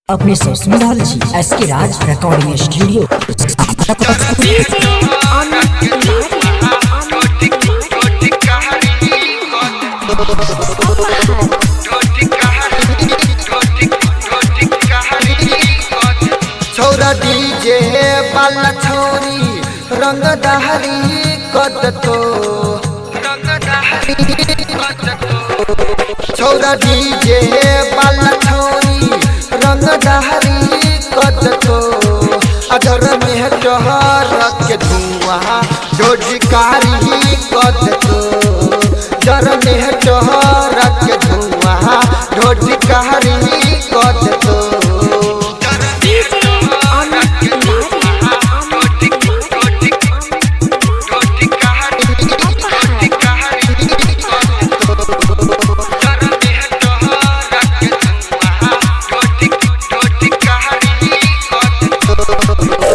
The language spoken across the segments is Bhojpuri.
अपने ससुराल जी एसके राज रिकॉर्डिंग स्टूडियो। छोरा डीजे बाला छोरी रंग दहरी कद तो छोरा डीजे बाला छोरी रंग दहरी कद तो अगर में टहर के धुआं जोड़कारी कद तो जर में टहर के धुआं जोड़कारी कद तो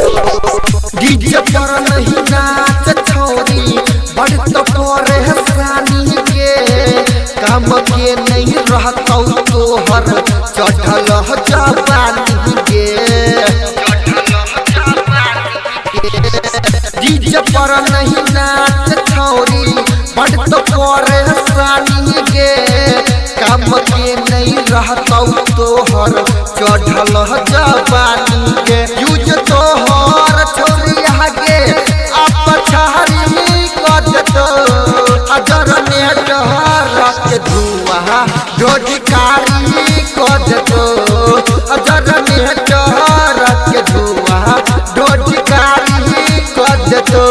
डीजे पर नहीं नाच छोरी बड़ तो करे हसानी के काम के नहीं रहता तोहर चढ़ल जवानी के डीजे पर नहीं नाच छोरी बड़ तो करे हसानी के काम के नहीं रहता तोहर चढ़ल जवानी के यूज तोहर छोरी आगे आप छहरी कद तो अगर ने डहर के धुआं डोडकारी कद तो अगर ने डहर के धुआं डोडकारी कद तो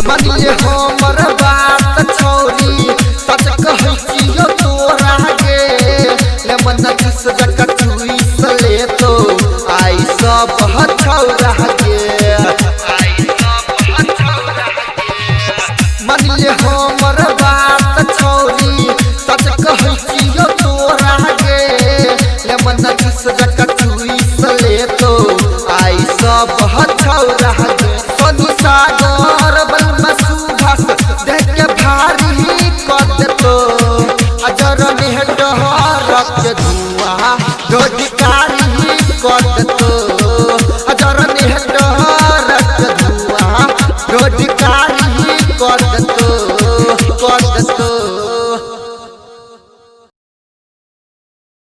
मनिए हमर बात छोरी सच कहै छियो तोरा गे ले मन किस जक चुई सले तो आई सब छौरा गे मनिए हमर बात छोरी सच कहै छियो तोरा गे ले मन किस जक चुई सले तो आई सब छौरा गे सोनू सागर देख के भारी कद तो अजर में डहर के धुआं